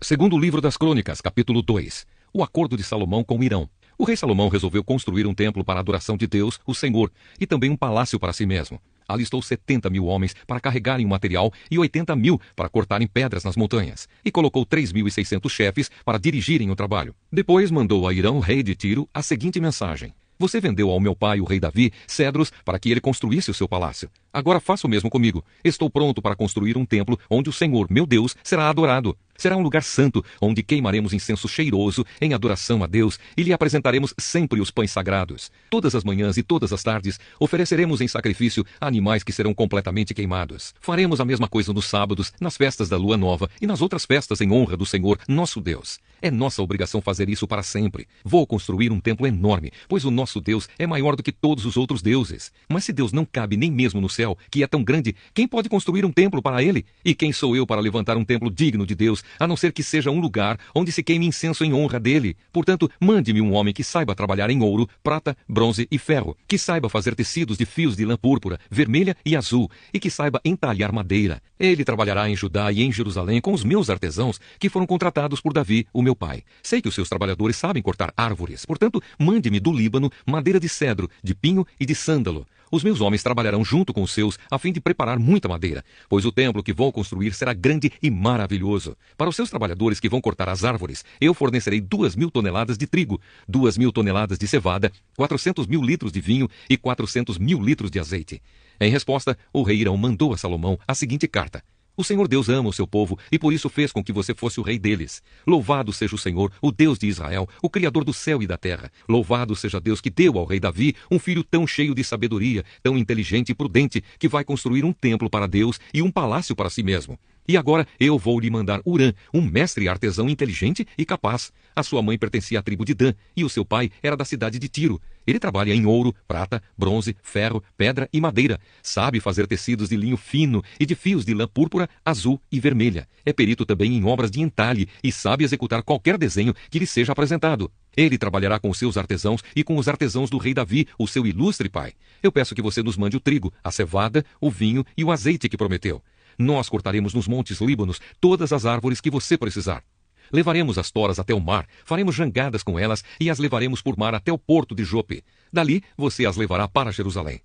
Segundo livro das Crônicas, capítulo 2. O acordo de Salomão com Hirão. O rei Salomão resolveu construir um templo para a adoração de Deus, o Senhor, e também um palácio para si mesmo. Alistou 70.000 homens para carregarem o material e 80.000 para cortarem pedras nas montanhas. E colocou 3.600 chefes para dirigirem o trabalho. Depois mandou a Hirão, rei de Tiro, a seguinte mensagem: Você vendeu ao meu pai, o rei Davi, cedros para que ele construísse o seu palácio. Agora faça o mesmo comigo. Estou pronto para construir um templo onde o Senhor, meu Deus, será adorado. Será um lugar santo, onde queimaremos incenso cheiroso em adoração a Deus e lhe apresentaremos sempre os pães sagrados. Todas as manhãs e todas as tardes ofereceremos em sacrifício animais que serão completamente queimados. Faremos a mesma coisa nos sábados, nas festas da lua nova e nas outras festas em honra do Senhor, nosso Deus. É nossa obrigação fazer isso para sempre. Vou construir um templo enorme, pois o nosso Deus é maior do que todos os outros deuses. Mas se Deus não cabe nem mesmo no céu, que é tão grande, quem pode construir um templo para ele? E quem sou eu para levantar um templo digno de Deus, a não ser que seja um lugar onde se queime incenso em honra dele? Portanto, mande-me um homem que saiba trabalhar em ouro, prata, bronze e ferro, que saiba fazer tecidos de fios de lã púrpura, vermelha e azul, e que saiba entalhar madeira. Ele trabalhará em Judá e em Jerusalém com os meus artesãos, que foram contratados por Davi, o meu pai. Sei que os seus trabalhadores sabem cortar árvores, portanto, mande-me do Líbano madeira de cedro, de pinho e de sândalo. Os meus homens trabalharão junto com os seus, a fim de preparar muita madeira, pois o templo que vou construir será grande e maravilhoso. Para os seus trabalhadores que vão cortar as árvores, eu fornecerei 2.000 toneladas de trigo, 2.000 toneladas de cevada, 400.000 litros de vinho e 400.000 litros de azeite. Em resposta, o rei Hirão mandou a Salomão a seguinte carta: O Senhor Deus ama o seu povo e por isso fez com que você fosse o rei deles. Louvado seja o Senhor, o Deus de Israel, o Criador do céu e da terra. Louvado seja Deus que deu ao rei Davi um filho tão cheio de sabedoria, tão inteligente e prudente, que vai construir um templo para Deus e um palácio para si mesmo. E agora eu vou lhe mandar Hurã, um mestre artesão inteligente e capaz. A sua mãe pertencia à tribo de Dan e o seu pai era da cidade de Tiro. Ele trabalha em ouro, prata, bronze, ferro, pedra e madeira. Sabe fazer tecidos de linho fino e de fios de lã púrpura, azul e vermelha. É perito também em obras de entalhe e sabe executar qualquer desenho que lhe seja apresentado. Ele trabalhará com os seus artesãos e com os artesãos do rei Davi, o seu ilustre pai. Eu peço que você nos mande o trigo, a cevada, o vinho e o azeite que prometeu. Nós cortaremos nos montes Líbanos todas as árvores que você precisar. Levaremos as toras até o mar, faremos jangadas com elas e as levaremos por mar até o porto de Jope. Dali, você as levará para Jerusalém.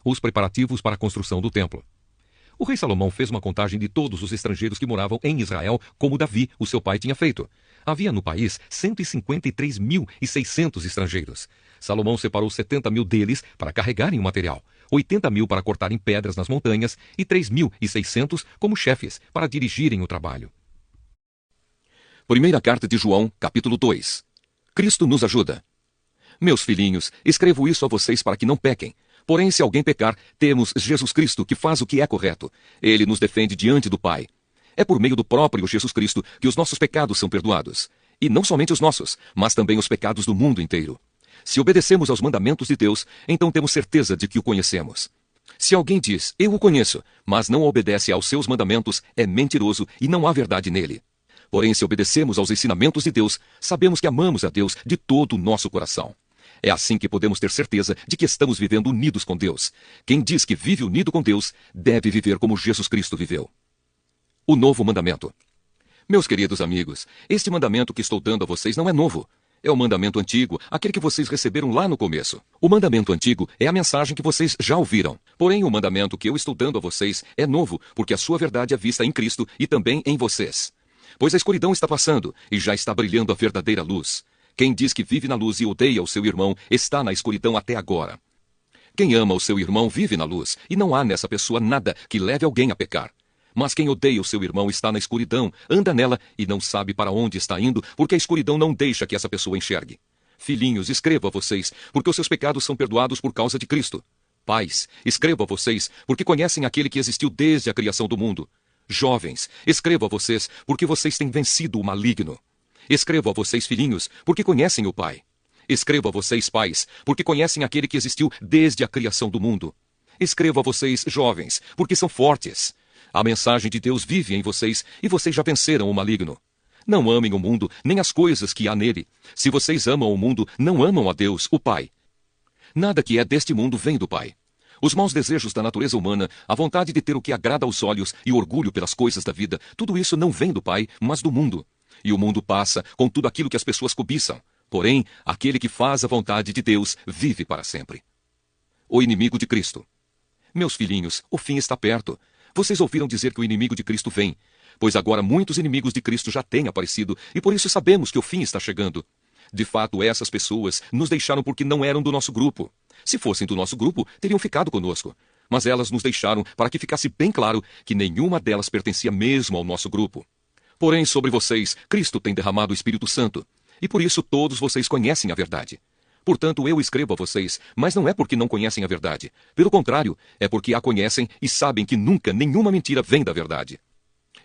Os preparativos para a construção do templo. O rei Salomão fez uma contagem de todos os estrangeiros que moravam em Israel, como Davi, o seu pai, tinha feito. Havia no país 153.600 estrangeiros. Salomão separou 70.000 deles para carregarem o material, 80.000 para cortarem pedras nas montanhas e 3.600 como chefes para dirigirem o trabalho. Primeira carta de João, capítulo 2. Cristo nos ajuda. Meus filhinhos, escrevo isso a vocês para que não pequem. Porém, se alguém pecar, temos Jesus Cristo, que faz o que é correto. Ele nos defende diante do Pai. É por meio do próprio Jesus Cristo que os nossos pecados são perdoados. E não somente os nossos, mas também os pecados do mundo inteiro. Se obedecemos aos mandamentos de Deus, então temos certeza de que o conhecemos. Se alguém diz, eu o conheço, mas não obedece aos seus mandamentos, é mentiroso e não há verdade nele. Porém, se obedecemos aos ensinamentos de Deus, sabemos que amamos a Deus de todo o nosso coração. É assim que podemos ter certeza de que estamos vivendo unidos com Deus. Quem diz que vive unido com Deus, deve viver como Jesus Cristo viveu. O novo mandamento. Meus queridos amigos, este mandamento que estou dando a vocês não é novo. É o mandamento antigo, aquele que vocês receberam lá no começo. O mandamento antigo é a mensagem que vocês já ouviram. Porém, o mandamento que eu estou dando a vocês é novo, porque a sua verdade é vista em Cristo e também em vocês. Pois a escuridão está passando e já está brilhando a verdadeira luz. Quem diz que vive na luz e odeia o seu irmão está na escuridão até agora. Quem ama o seu irmão vive na luz, e não há nessa pessoa nada que leve alguém a pecar. Mas quem odeia o seu irmão está na escuridão, anda nela e não sabe para onde está indo, porque a escuridão não deixa que essa pessoa enxergue. Filhinhos, escrevo a vocês, porque os seus pecados são perdoados por causa de Cristo. Pais, escrevo a vocês, porque conhecem aquele que existiu desde a criação do mundo. Jovens, escrevo a vocês, porque vocês têm vencido o maligno. Escrevo a vocês, filhinhos, porque conhecem o Pai. Escrevo a vocês, pais, porque conhecem aquele que existiu desde a criação do mundo. Escrevo a vocês, jovens, porque são fortes. A mensagem de Deus vive em vocês e vocês já venceram o maligno. Não amem o mundo, nem as coisas que há nele. Se vocês amam o mundo, não amam a Deus, o Pai. Nada que é deste mundo vem do Pai. Os maus desejos da natureza humana, a vontade de ter o que agrada aos olhos e o orgulho pelas coisas da vida, tudo isso não vem do Pai, mas do mundo. E o mundo passa com tudo aquilo que as pessoas cobiçam. Porém, aquele que faz a vontade de Deus vive para sempre. O inimigo de Cristo. Meus filhinhos, o fim está perto. Vocês ouviram dizer que o inimigo de Cristo vem. Pois agora muitos inimigos de Cristo já têm aparecido, e por isso sabemos que o fim está chegando. De fato, essas pessoas nos deixaram porque não eram do nosso grupo. Se fossem do nosso grupo, teriam ficado conosco. Mas elas nos deixaram para que ficasse bem claro que nenhuma delas pertencia mesmo ao nosso grupo. Porém, sobre vocês, Cristo tem derramado o Espírito Santo, e por isso todos vocês conhecem a verdade. Portanto, eu escrevo a vocês, mas não é porque não conhecem a verdade. Pelo contrário, é porque a conhecem e sabem que nunca nenhuma mentira vem da verdade.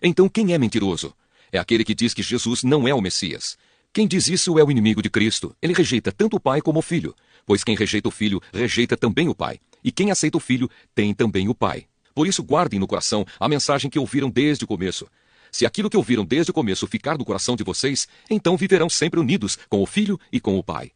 Então, quem é mentiroso? É aquele que diz que Jesus não é o Messias. Quem diz isso é o inimigo de Cristo. Ele rejeita tanto o Pai como o Filho, pois quem rejeita o Filho, rejeita também o Pai. E quem aceita o Filho, tem também o Pai. Por isso, guardem no coração a mensagem que ouviram desde o começo. Se aquilo que ouviram desde o começo ficar no coração de vocês, então viverão sempre unidos com o Filho e com o Pai.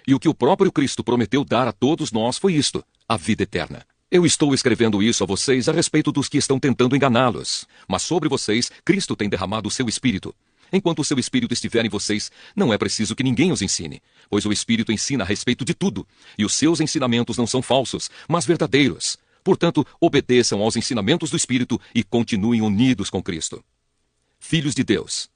E o que o próprio Cristo prometeu dar a todos nós foi isto, a vida eterna. Eu estou escrevendo isso a vocês a respeito dos que estão tentando enganá-los. Mas sobre vocês, Cristo tem derramado o seu Espírito. Enquanto o seu Espírito estiver em vocês, não é preciso que ninguém os ensine, pois o Espírito ensina a respeito de tudo, e os seus ensinamentos não são falsos, mas verdadeiros. Portanto, obedeçam aos ensinamentos do Espírito e continuem unidos com Cristo. Filhos de Deus.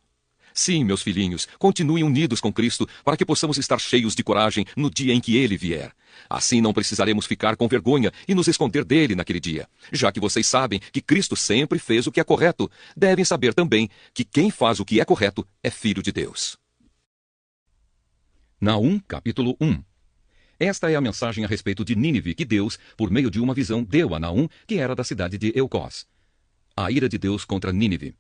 Sim, meus filhinhos, continuem unidos com Cristo para que possamos estar cheios de coragem no dia em que Ele vier. Assim não precisaremos ficar com vergonha e nos esconder dele naquele dia. Já que vocês sabem que Cristo sempre fez o que é correto, devem saber também que quem faz o que é correto é filho de Deus. Naum, capítulo 1. Esta é a mensagem a respeito de Nínive que Deus, por meio de uma visão, deu a Naum, que era da cidade de Elcós. A ira de Deus contra Nínive.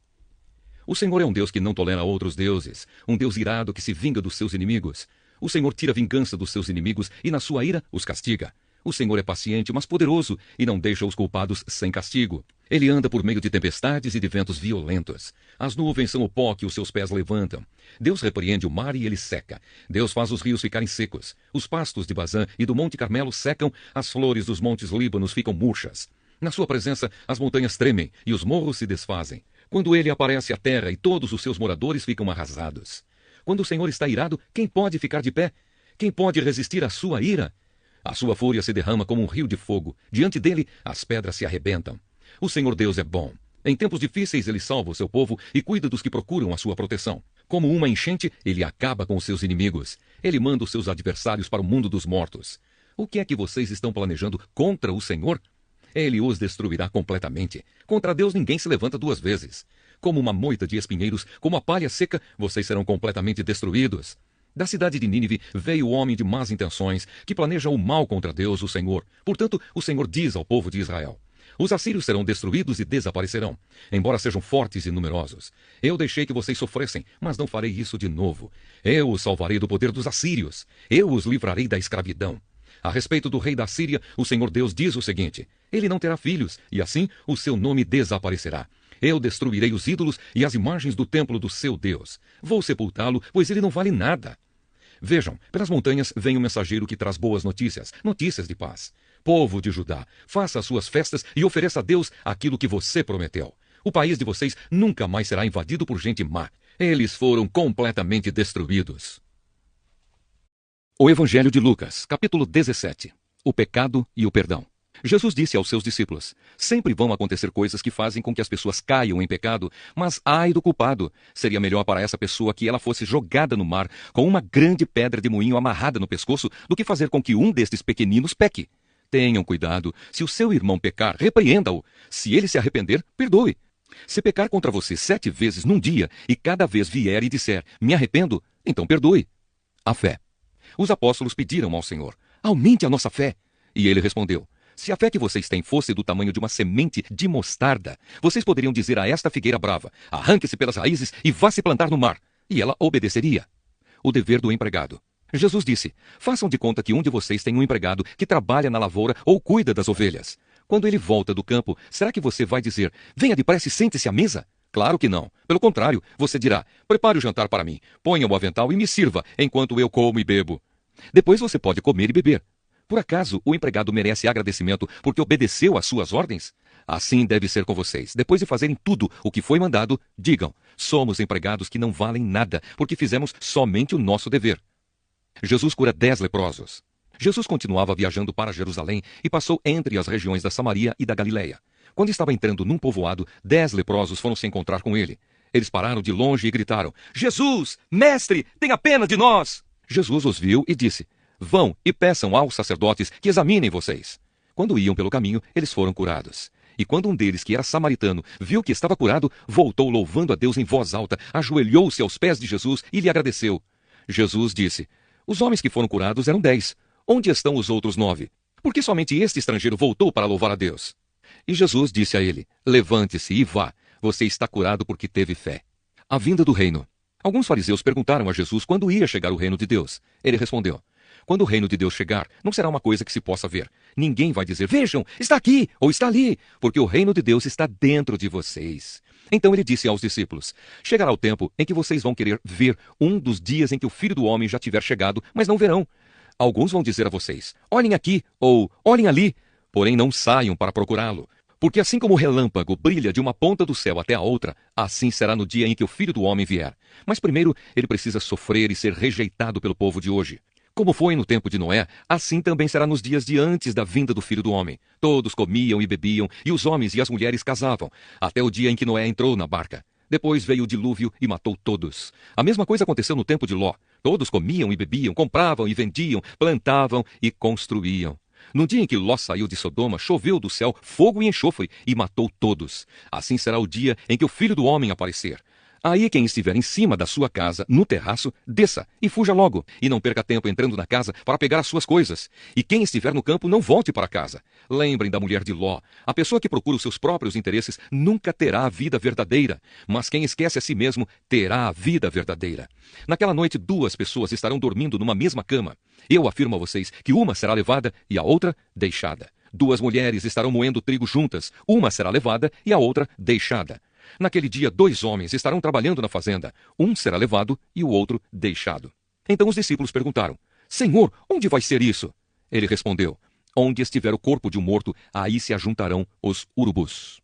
O Senhor é um Deus que não tolera outros deuses, um Deus irado que se vinga dos seus inimigos. O Senhor tira vingança dos seus inimigos e, na sua ira, os castiga. O Senhor é paciente, mas poderoso, e não deixa os culpados sem castigo. Ele anda por meio de tempestades e de ventos violentos. As nuvens são o pó que os seus pés levantam. Deus repreende o mar e ele seca. Deus faz os rios ficarem secos. Os pastos de Bazã e do Monte Carmelo secam, as flores dos montes Líbanos ficam murchas. Na sua presença, as montanhas tremem e os morros se desfazem. Quando ele aparece à terra e todos os seus moradores ficam arrasados. Quando o Senhor está irado, quem pode ficar de pé? Quem pode resistir à sua ira? A sua fúria se derrama como um rio de fogo. Diante dele, as pedras se arrebentam. O Senhor Deus é bom. Em tempos difíceis, ele salva o seu povo e cuida dos que procuram a sua proteção. Como uma enchente, ele acaba com os seus inimigos. Ele manda os seus adversários para o mundo dos mortos. O que é que vocês estão planejando contra o Senhor? Ele os destruirá completamente. Contra Deus ninguém se levanta duas vezes. Como uma moita de espinheiros, como a palha seca, vocês serão completamente destruídos. Da cidade de Nínive veio o homem de más intenções, que planeja o mal contra Deus, o Senhor. Portanto, o Senhor diz ao povo de Israel: os assírios serão destruídos e desaparecerão, embora sejam fortes e numerosos. Eu deixei que vocês sofressem, mas não farei isso de novo. Eu os salvarei do poder dos assírios. Eu os livrarei da escravidão. A respeito do rei da Síria, o Senhor Deus diz o seguinte: ele não terá filhos, e assim o seu nome desaparecerá. Eu destruirei os ídolos e as imagens do templo do seu Deus. Vou sepultá-lo, pois ele não vale nada. Vejam, pelas montanhas vem um mensageiro que traz boas notícias, notícias de paz. Povo de Judá, faça as suas festas e ofereça a Deus aquilo que você prometeu. O país de vocês nunca mais será invadido por gente má. Eles foram completamente destruídos. O Evangelho de Lucas, capítulo 17. O pecado e o perdão. Jesus disse aos seus discípulos: sempre vão acontecer coisas que fazem com que as pessoas caiam em pecado, mas ai do culpado! Seria melhor para essa pessoa que ela fosse jogada no mar com uma grande pedra de moinho amarrada no pescoço do que fazer com que um destes pequeninos peque. Tenham cuidado. Se o seu irmão pecar, repreenda-o. Se ele se arrepender, perdoe. Se pecar contra você 7 vezes num dia e cada vez vier e disser: me arrependo, então perdoe. A fé. Os apóstolos pediram ao Senhor: aumente a nossa fé. E ele respondeu: se a fé que vocês têm fosse do tamanho de uma semente de mostarda, vocês poderiam dizer a esta figueira brava: arranque-se pelas raízes e vá se plantar no mar. E ela obedeceria. O dever do empregado. Jesus disse: façam de conta que um de vocês tem um empregado que trabalha na lavoura ou cuida das ovelhas. Quando ele volta do campo, será que você vai dizer: venha depressa e sente-se à mesa? Claro que não. Pelo contrário, você dirá: prepare o jantar para mim, ponha o avental e me sirva, enquanto eu como e bebo. Depois você pode comer e beber. Por acaso o empregado merece agradecimento porque obedeceu às suas ordens? Assim deve ser com vocês. Depois de fazerem tudo o que foi mandado, digam: somos empregados que não valem nada, porque fizemos somente o nosso dever. Jesus cura 10 leprosos. Jesus continuava viajando para Jerusalém e passou entre as regiões da Samaria e da Galileia. Quando estava entrando num povoado, 10 leprosos foram se encontrar com ele. Eles pararam de longe e gritaram: Jesus, mestre, tenha pena de nós! Jesus os viu e disse: vão e peçam aos sacerdotes que examinem vocês. Quando iam pelo caminho, eles foram curados. E quando um deles, que era samaritano, viu que estava curado, voltou louvando a Deus em voz alta, ajoelhou-se aos pés de Jesus e lhe agradeceu. Jesus disse: os homens que foram curados eram 10. Onde estão os outros 9? Por que somente este estrangeiro voltou para louvar a Deus? E Jesus disse a ele: levante-se e vá. Você está curado porque teve fé. A vinda do reino. Alguns fariseus perguntaram a Jesus quando ia chegar o reino de Deus. Ele respondeu: quando o reino de Deus chegar, não será uma coisa que se possa ver. Ninguém vai dizer: vejam, está aqui ou está ali, porque o reino de Deus está dentro de vocês. Então ele disse aos discípulos: chegará o tempo em que vocês vão querer ver um dos dias em que o Filho do Homem já tiver chegado, mas não verão. Alguns vão dizer a vocês: olhem aqui ou olhem ali, porém não saiam para procurá-lo. Porque assim como o relâmpago brilha de uma ponta do céu até a outra, assim será no dia em que o Filho do Homem vier. Mas primeiro ele precisa sofrer e ser rejeitado pelo povo de hoje. Como foi no tempo de Noé, assim também será nos dias de antes da vinda do Filho do Homem. Todos comiam e bebiam, e os homens e as mulheres casavam, até o dia em que Noé entrou na barca. Depois veio o dilúvio e matou todos. A mesma coisa aconteceu no tempo de Ló. Todos comiam e bebiam, compravam e vendiam, plantavam e construíam. No dia em que Ló saiu de Sodoma, choveu do céu fogo e enxofre e matou todos. Assim será o dia em que o Filho do Homem aparecer. Aí quem estiver em cima da sua casa, no terraço, desça e fuja logo, e não perca tempo entrando na casa para pegar as suas coisas. E quem estiver no campo, não volte para casa. Lembrem da mulher de Ló. A pessoa que procura os seus próprios interesses nunca terá a vida verdadeira, mas quem esquece a si mesmo terá a vida verdadeira. Naquela noite, 2 pessoas estarão dormindo numa mesma cama. Eu afirmo a vocês que uma será levada e a outra deixada. 2 mulheres estarão moendo trigo juntas, uma será levada e a outra deixada. Naquele dia, 2 homens estarão trabalhando na fazenda. Um será levado e o outro deixado. Então os discípulos perguntaram: Senhor, onde vai ser isso? Ele respondeu: onde estiver o corpo de um morto, aí se ajuntarão os urubus.